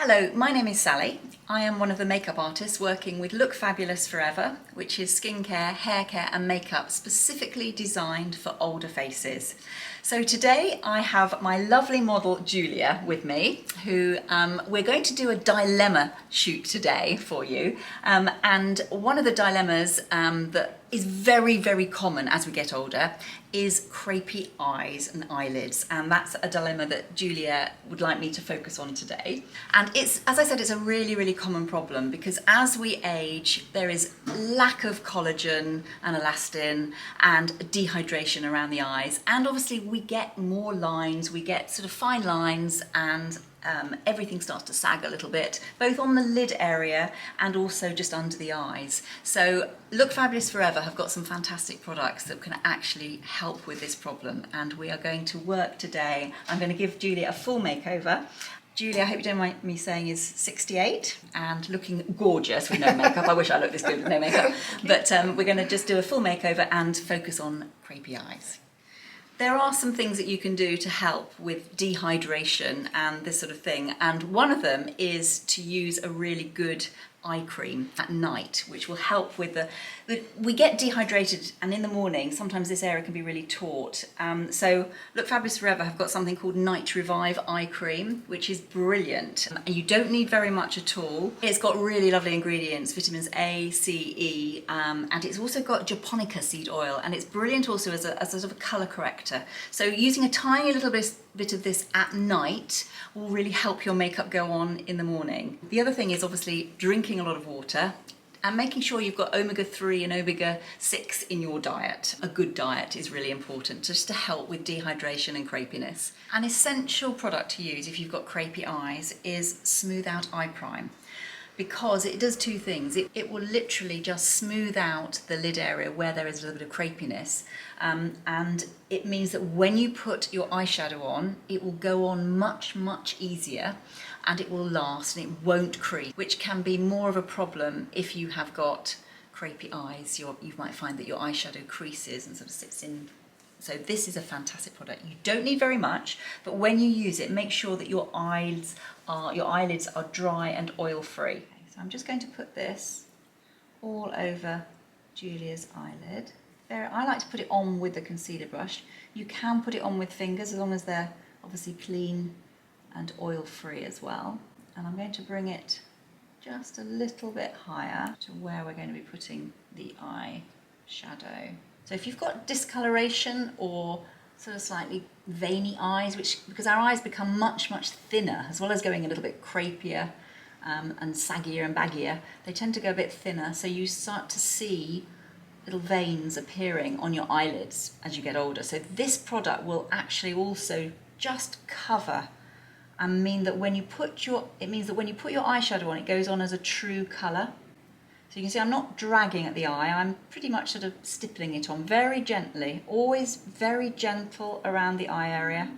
Hello, my name is Sally. I am one of the makeup artists working with Look Fabulous Forever, which is skincare, hair care and makeup specifically designed for older faces. So today I have my lovely model Julia with me, who we're going to do a dilemma shoot today for you. And one of the dilemmas that is very, very common as we get older is crepey eyes and eyelids, and that's a dilemma that Julia would like me to focus on today. And it's, as I said, it's a really, really common problem because as we age there is lack of collagen and elastin and dehydration around the eyes, and obviously we get more lines, we get sort of fine lines, and everything starts to sag a little bit, both on the lid area and also just under the eyes. So Look Fabulous Forever have got some fantastic products that can actually help with this problem, and we are going to work today. I'm going to give Julia a full makeover. Julia, I hope you don't mind me saying, is 68 and looking gorgeous with no makeup. I wish I looked this good with no makeup, but we're going to just do a full makeover and focus on crepey eyes. There are some things that you can do to help with dehydration and this sort of thing, and one of them is to use a really good eye cream at night, which will help with we get dehydrated, and in the morning sometimes this area can be really taut. So Look Fabulous Forever have got something called Night Revive eye cream, which is brilliant, and you don't need very much at all. It's got really lovely ingredients, vitamins A, C, E, and it's also got japonica seed oil, and it's brilliant also as a sort of a colour corrector. So using a tiny little bit of this at night will really help your makeup go on in the morning. The other thing is obviously drinking a lot of water and making sure you've got omega-3 and omega-6 in your diet. A good diet is really important just to help with dehydration and crepiness. An essential product to use if you've got crepey eyes is Smooth Out Eye Prime, because it does two things. It will literally just smooth out the lid area where there is a little bit of crepiness, and it means that when you put your eyeshadow on, it will go on much, much easier, and it will last and it won't crease, which can be more of a problem if you have got crepey eyes. You might find that your eyeshadow creases and sort of sits in. So this is a fantastic product. You don't need very much, but when you use it, make sure that your eyelids are dry and oil-free. So I'm just going to put this all over Julia's eyelid. There, I like to put it on with the concealer brush. You can put it on with fingers as long as they're obviously clean and oil-free as well. And I'm going to bring it just a little bit higher to where we're going to be putting the eyeshadow. So if you've got discoloration or sort of slightly veiny eyes, because our eyes become much, much thinner, as well as going a little bit crepier and saggier and baggier, they tend to go a bit thinner, so you start to see little veins appearing on your eyelids as you get older. So this product will actually also just cover and mean that when you put your eyeshadow on, it goes on as a true colour. So you can see I'm not dragging at the eye, I'm pretty much sort of stippling it on very gently, always very gentle around the eye area.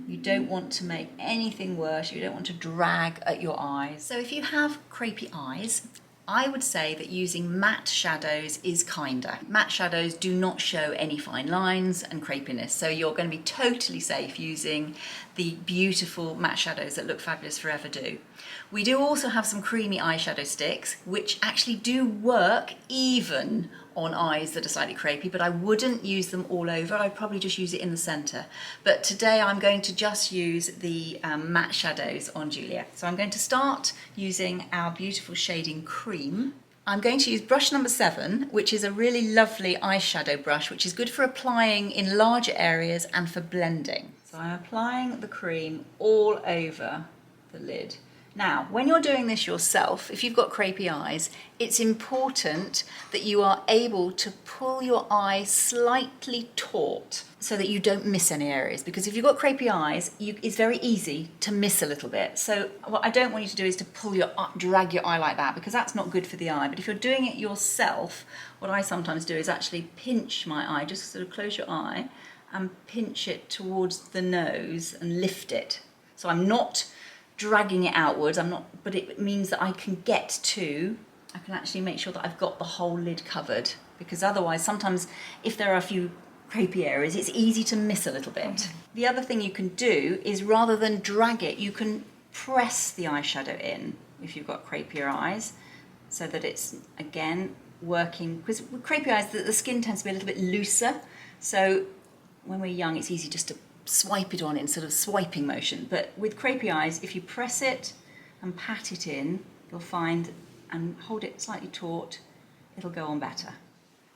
You don't want to make anything worse, you don't want to drag at your eyes. So if you have crepey eyes, I would say that using matte shadows is kinder. Matte shadows do not show any fine lines and crepiness, so you're going to be totally safe using the beautiful matte shadows that Look Fabulous Forever do. We do also have some creamy eyeshadow sticks, which actually do work even on eyes that are slightly crepey, but I wouldn't use them all over. I'd probably just use it in the centre. But today I'm going to just use the matte shadows on Julia. So I'm going to start using our beautiful shading cream. I'm going to use brush number 7, which is a really lovely eyeshadow brush, which is good for applying in larger areas and for blending. So I'm applying the cream all over the lid. Now, when you're doing this yourself, if you've got crepey eyes, it's important that you are able to pull your eye slightly taut so that you don't miss any areas, because if you've got crepey eyes, it's very easy to miss a little bit. So what I don't want you to do is to drag your eye like that, because that's not good for the eye. But if you're doing it yourself, what I sometimes do is actually pinch my eye, just sort of close your eye and pinch it towards the nose and lift it. So I'm not dragging it outwards, but it means that I can actually make sure that I've got the whole lid covered, because otherwise sometimes if there are a few crepey areas, it's easy to miss a little bit. Okay. The other thing you can do is, rather than drag it, you can press the eyeshadow in if you've got crepier eyes, so that it's, again, working, because with crepey eyes the skin tends to be a little bit looser, so when we're young it's easy just to swipe it on in sort of swiping motion, but with crepey eyes, if you press it and pat it in, you'll find, and hold it slightly taut, it'll go on better.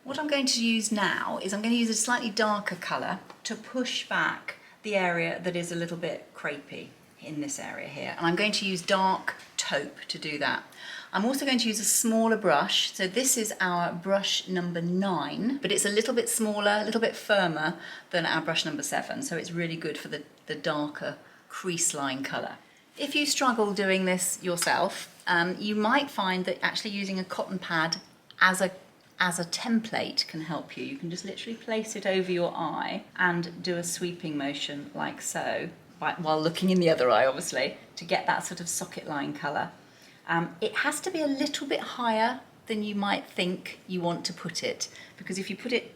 What I'm going to use now is I'm going to use a slightly darker colour to push back the area that is a little bit crepey in this area here, and I'm going to use dark taupe to do that. I'm also going to use a smaller brush, so this is our brush number 9, but it's a little bit smaller, a little bit firmer than our brush number 7, so it's really good for the darker crease line colour. If you struggle doing this yourself, you might find that actually using a cotton pad as a template can help you. You can just literally place it over your eye and do a sweeping motion like so, while looking in the other eye obviously, to get that sort of socket line colour. It has to be a little bit higher than you might think you want to put it, because if you put it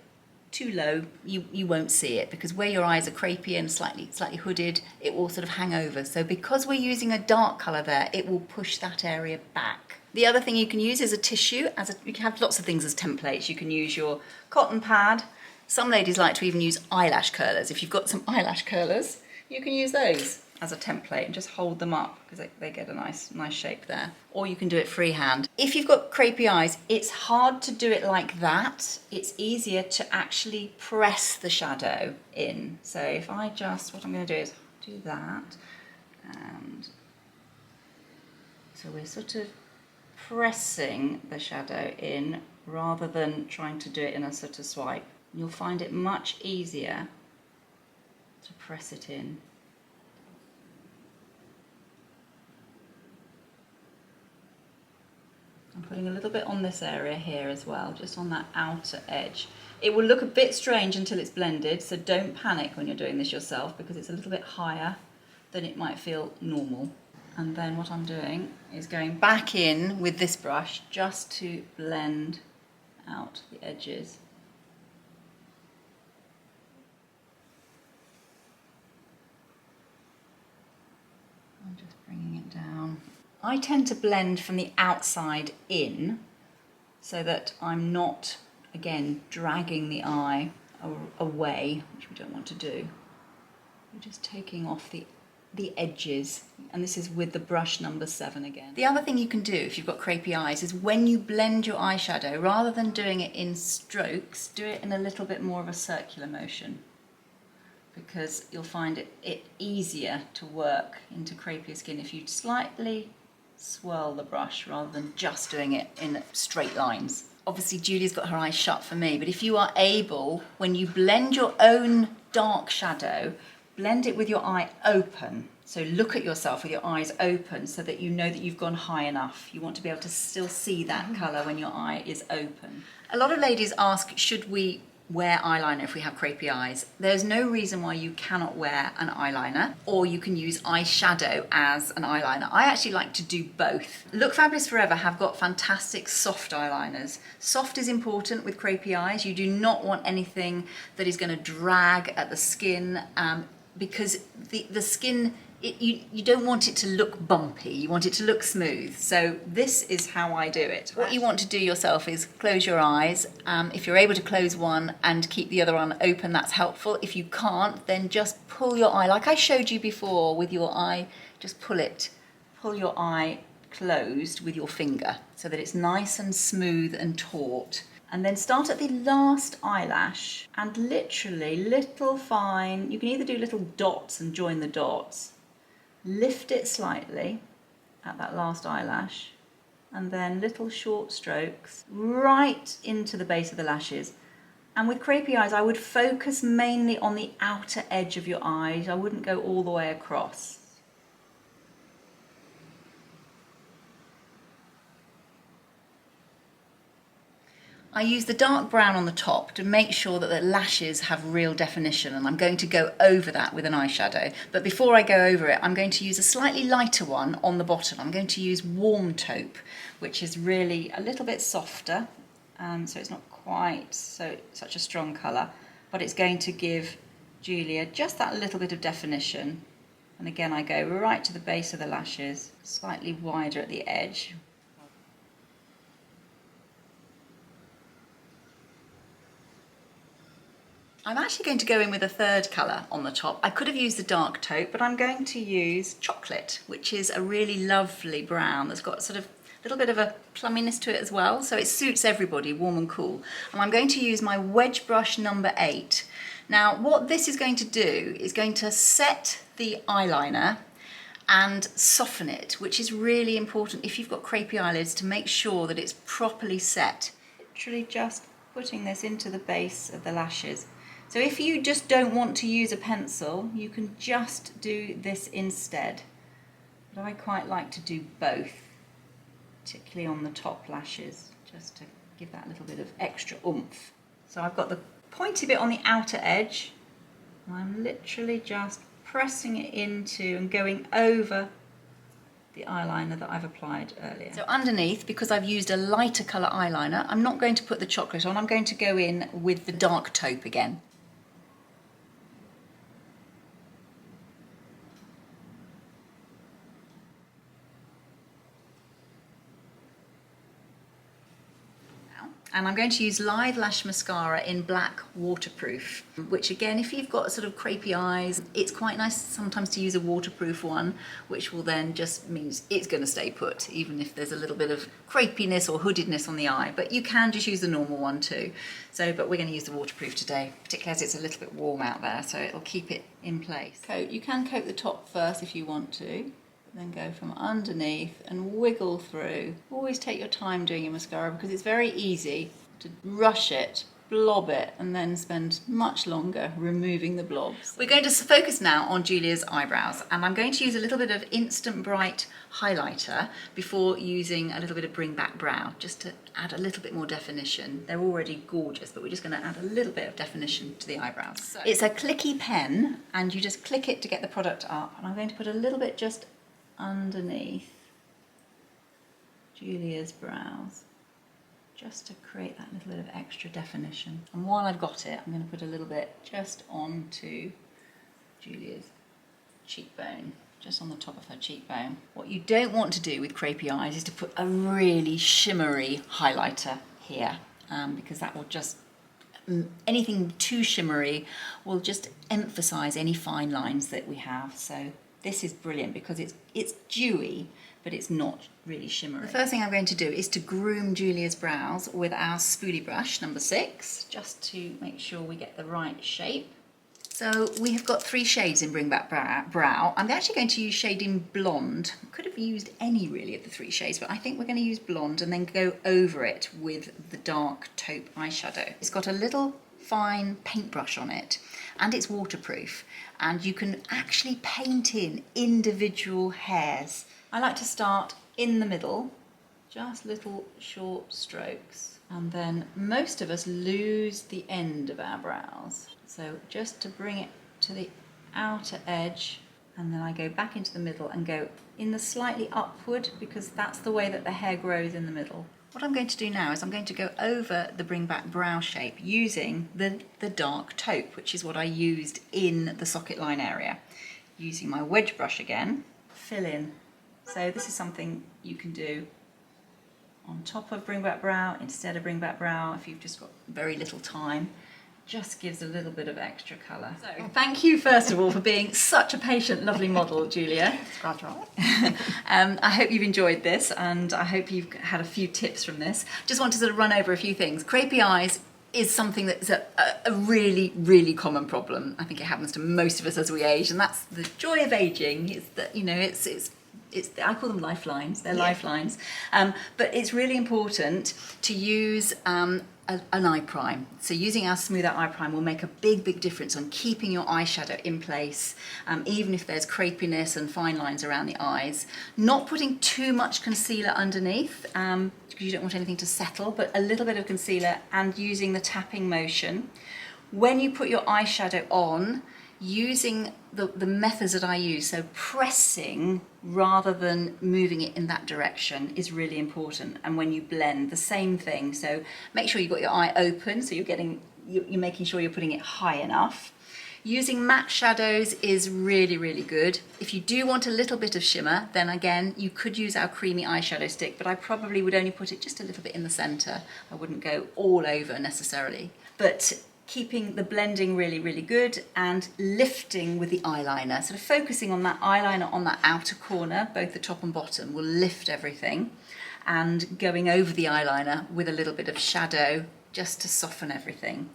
too low, you won't see it, because where your eyes are crepey and slightly hooded, it will sort of hang over. So because we're using a dark colour there, it will push that area back. The other thing you can use is a tissue. You can have lots of things as templates. You can use your cotton pad. Some ladies like to even use eyelash curlers. If you've got some eyelash curlers, you can use those as a template and just hold them up, because they get a nice shape there. Or you can do it freehand. If you've got crepey eyes, it's hard to do it like that. It's easier to actually press the shadow in. So if I just, what I'm going to do is do that, and so we're sort of pressing the shadow in rather than trying to do it in a sort of swipe. You'll find it much easier to press it in. I'm putting a little bit on this area here as well, just on that outer edge. It will look a bit strange until it's blended, so don't panic when you're doing this yourself, because it's a little bit higher than it might feel normal. And then what I'm doing is going back in with this brush just to blend out the edges. I'm just bringing it down. I tend to blend from the outside in, so that I'm not, again, dragging the eye away, which we don't want to do. We're just taking off the edges, and this is with the brush number 7 again. The other thing you can do if you've got crepey eyes is when you blend your eyeshadow, rather than doing it in strokes, do it in a little bit more of a circular motion, because you'll find it easier to work into crepier skin if you slightly swirl the brush rather than just doing it in straight lines. Obviously Julie's got her eyes shut for me, but if you are able, when you blend your own dark shadow, blend it with your eye open. So look at yourself with your eyes open, so that you know that you've gone high enough. You want to be able to still see that colour when your eye is open. A lot of ladies ask, should we wear eyeliner if we have crepey eyes? There's no reason why you cannot wear an eyeliner, or you can use eyeshadow as an eyeliner. I actually like to do both. Look Fabulous Forever have got fantastic soft eyeliners. Soft is important with crepey eyes. You do not want anything that is going to drag at the skin, because the skin, you don't want it to look bumpy, you want it to look smooth. So this is how I do it. What you want to do yourself is close your eyes. If you're able to close one and keep the other one open, that's helpful. If you can't, then just pull your eye, like I showed you before with your eye, just pull your eye closed with your finger so that it's nice and smooth and taut. And then start at the last eyelash and literally little fine, you can either do little dots and join the dots, lift it slightly at that last eyelash, and then little short strokes right into the base of the lashes. And with crepey eyes, I would focus mainly on the outer edge of your eyes. I wouldn't go all the way across. I use the dark brown on the top to make sure that the lashes have real definition, and I'm going to go over that with an eyeshadow. But before I go over it, I'm going to use a slightly lighter one on the bottom. I'm going to use Warm Taupe, which is really a little bit softer, so it's not quite such a strong colour, but it's going to give Julia just that little bit of definition. And again, I go right to the base of the lashes, slightly wider at the edge. I'm actually going to go in with a third colour on the top. I could have used the dark taupe, but I'm going to use chocolate, which is a really lovely brown that's got sort of a little bit of a plumminess to it as well, so it suits everybody, warm and cool. And I'm going to use my wedge brush number 8. Now, what this is going to do is going to set the eyeliner and soften it, which is really important if you've got crepey eyelids, to make sure that it's properly set. Literally just putting this into the base of the lashes. So if you just don't want to use a pencil, you can just do this instead. But I quite like to do both, particularly on the top lashes, just to give that little bit of extra oomph. So I've got the pointy bit on the outer edge, and I'm literally just pressing it into and going over the eyeliner that I've applied earlier. So underneath, because I've used a lighter colour eyeliner, I'm not going to put the chocolate on, I'm going to go in with the dark taupe again. And I'm going to use Lithe Lash Mascara in Black Waterproof, which again, if you've got sort of crepey eyes, it's quite nice sometimes to use a waterproof one, which will then just means it's going to stay put, even if there's a little bit of crepiness or hoodedness on the eye. But you can just use the normal one too. But we're going to use the waterproof today, particularly as it's a little bit warm out there, so it'll keep it in place. You can coat the top first if you want to. Then go from underneath and wiggle through. Always take your time doing your mascara, because it's very easy to rush it, blob it, and then spend much longer removing the blobs. We're going to focus now on Julia's eyebrows, and I'm going to use a little bit of Instant Bright highlighter before using a little bit of Bring Back Brow, just to add a little bit more definition. They're already gorgeous, but we're just going to add a little bit of definition to the eyebrows. So it's a clicky pen, and you just click it to get the product up, and I'm going to put a little bit just underneath Julia's brows, just to create that little bit of extra definition. And while I've got it, I'm going to put a little bit just onto Julia's cheekbone, just on the top of her cheekbone. What you don't want to do with crepey eyes is to put a really shimmery highlighter here, because that will just, anything too shimmery will just emphasize any fine lines that we have. So this is brilliant because it's dewy, but it's not really shimmery. The first thing I'm going to do is to groom Julia's brows with our spoolie brush number 6, just to make sure we get the right shape. So we have got 3 shades in Bring Back Brow. I'm actually going to use shading Blonde. Could have used any really of the 3 shades, but I think we're going to use Blonde and then go over it with the dark taupe eyeshadow. It's got a little fine paintbrush on it, and it's waterproof, and you can actually paint in individual hairs. I like to start in the middle, just little short strokes, and then most of us lose the end of our brows. So just to bring it to the outer edge, and then I go back into the middle and go in the slightly upward, because that's the way that the hair grows in the middle. What I'm going to do now is I'm going to go over the Bring Back Brow shape using the dark taupe, which is what I used in the socket line area. Using my wedge brush again, fill in. So this is something you can do on top of Bring Back Brow, instead of Bring Back Brow, if you've just got very little time. Just gives a little bit of extra colour. So thank you first of all for being such a patient, lovely model, Julia. That's right. I hope you've enjoyed this, and I hope you've had a few tips from this. Just want to sort of run over a few things. Crepey eyes is something that's a really, really common problem. I think it happens to most of us as we age, and that's the joy of aging. Is that, you know, it's I call them lifelines. They're lifelines, but it's really important to use an eye prime. So using our Smooth Out Eye Prime will make a big difference on keeping your eyeshadow in place, even if there's crepiness and fine lines around the eyes. Not putting too much concealer underneath, because you don't want anything to settle, but a little bit of concealer, and using the tapping motion. When you put your eyeshadow on, using the methods that I use, so pressing rather than moving it in that direction, is really important. And when you blend, the same thing. So make sure you've got your eye open, so you're making sure you're putting it high enough. Using matte shadows is really, really good. If you do want a little bit of shimmer, then again, you could use our creamy eyeshadow stick, but I probably would only put it just a little bit in the center. I wouldn't go all over necessarily. But keeping the blending really, really good and lifting with the eyeliner. Sort of focusing on that eyeliner on that outer corner, both the top and bottom, will lift everything. And going over the eyeliner with a little bit of shadow just to soften everything.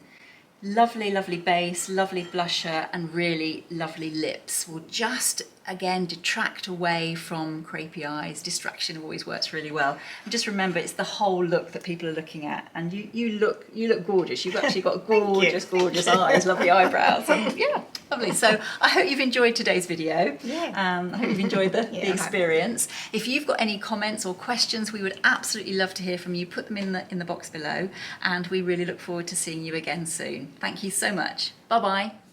Lovely, lovely base, lovely blusher, and really lovely lips will just, again, detract away from crepey eyes. Distraction always works really well. And just remember, it's the whole look that people are looking at. And you look gorgeous. You've actually got gorgeous, gorgeous eyes, lovely eyebrows. And yeah, lovely. So I hope you've enjoyed today's video. I hope you've enjoyed the experience. If you've got any comments or questions, we would absolutely love to hear from you. Put them in the box below. And we really look forward to seeing you again soon. Thank you so much. Bye-bye.